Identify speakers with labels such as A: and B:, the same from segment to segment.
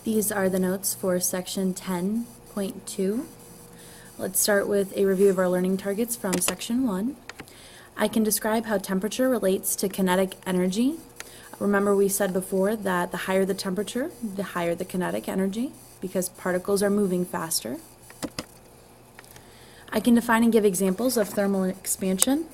A: These are the notes for section 10.2. Let's start with a review of our learning targets from section 1. I can describe how temperature relates to kinetic energy. Remember, we said before that the higher the temperature, the higher the kinetic energy, because particles are moving faster. I can define and give examples of thermal expansion.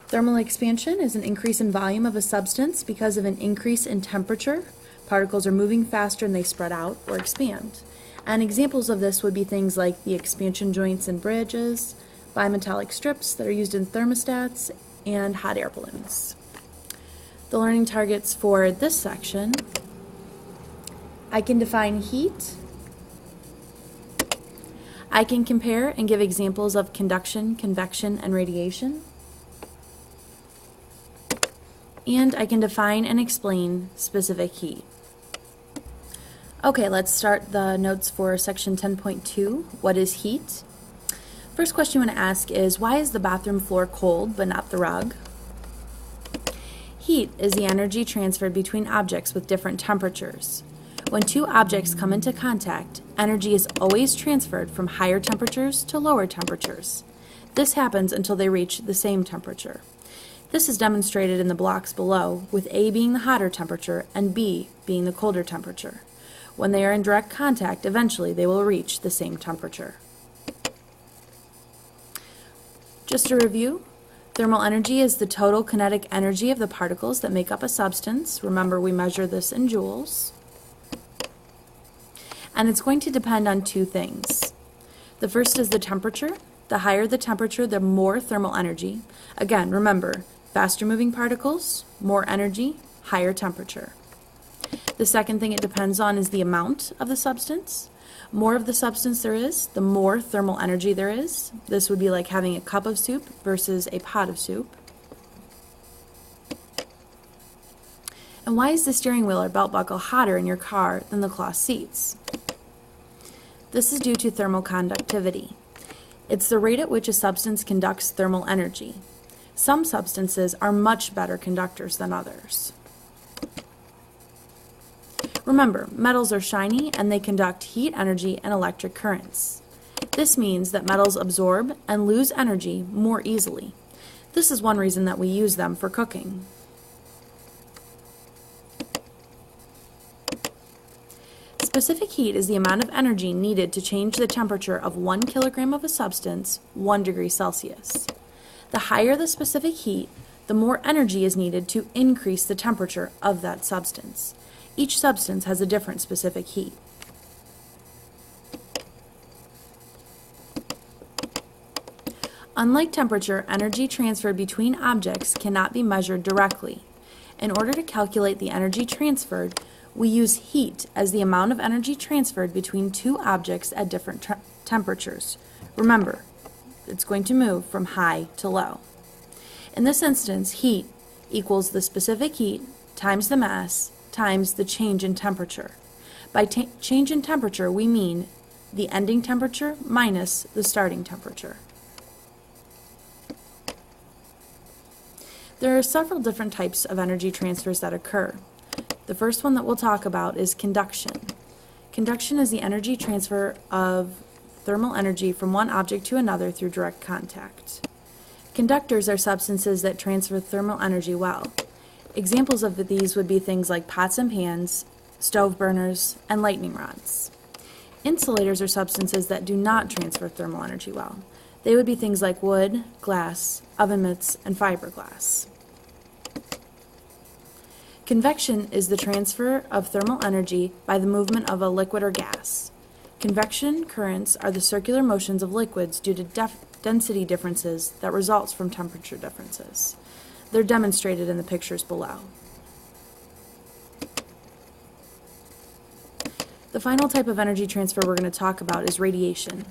A: Thermal expansion is an increase in volume of a substance because of an increase in temperature. Particles are moving faster and they spread out or expand. And examples of this would be things like the expansion joints in bridges, bimetallic strips that are used in thermostats, and hot air balloons. The learning targets for this section: I can define heat. I can compare and give examples of conduction, convection, and radiation. And I can define and explain specific heat. Okay, let's start the notes for section 10.2. What is heat? First question you want to ask is, why is the bathroom floor cold but not the rug? Heat is the energy transferred between objects with different temperatures. When two objects come into contact, energy is always transferred from higher temperatures to lower temperatures. This happens until they reach the same temperature. This is demonstrated in the blocks below, with A being the hotter temperature and B being the colder temperature. When they are in direct contact, eventually they will reach the same temperature. Just a review, thermal energy is the total kinetic energy of the particles that make up a substance. Remember, we measure this in joules. And it's going to depend on two things. The first is the temperature. The higher the temperature, the more thermal energy. Again, remember, faster moving particles, more energy, higher temperature. The second thing it depends on is the amount of the substance. More of the substance there is, the more thermal energy there is. This would be like having a cup of soup versus a pot of soup. And why is the steering wheel or belt buckle hotter in your car than the cloth seats? This is due to thermal conductivity. It's the rate at which a substance conducts thermal energy. Some substances are much better conductors than others. Remember, metals are shiny and they conduct heat energy and electric currents. This means that metals absorb and lose energy more easily. This is one reason that we use them for cooking. Specific heat is the amount of energy needed to change the temperature of 1 kilogram of a substance 1 degree Celsius. The higher the specific heat, the more energy is needed to increase the temperature of that substance. Each substance has a different specific heat. Unlike temperature, energy transferred between objects cannot be measured directly. In order to calculate the energy transferred, we use heat as the amount of energy transferred between two objects at different temperatures. Remember, it's going to move from high to low. In this instance, heat equals the specific heat times the mass times the change in temperature. By change in temperature, we mean the ending temperature minus the starting temperature. There are several different types of energy transfers that occur. The first one that we'll talk about is conduction. Conduction is the energy transfer of thermal energy from one object to another through direct contact. Conductors are substances that transfer thermal energy well. Examples of these would be things like pots and pans, stove burners, and lightning rods. Insulators are substances that do not transfer thermal energy well. They would be things like wood, glass, oven mitts, and fiberglass. Convection is the transfer of thermal energy by the movement of a liquid or gas. Convection currents are the circular motions of liquids due to density differences that results from temperature differences. They're demonstrated in the pictures below. The final type of energy transfer we're going to talk about is radiation.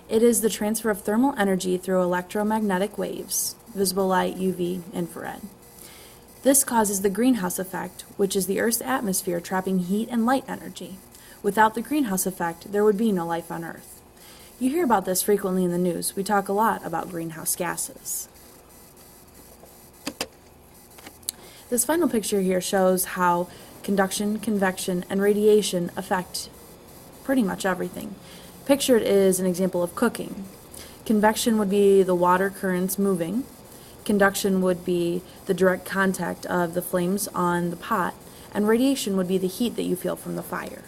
A: It is the transfer of thermal energy through electromagnetic waves, visible light, UV, infrared. This causes the greenhouse effect, which is the Earth's atmosphere trapping heat and light energy. Without the greenhouse effect, there would be no life on Earth. You hear about this frequently in the news. We talk a lot about greenhouse gases. This final picture here shows how Conduction, convection, and radiation affect pretty much everything. Pictured is an example of cooking. Convection would be the water currents moving. Conduction would be the direct contact of the flames on the pot, and radiation would be the heat that you feel from the fire.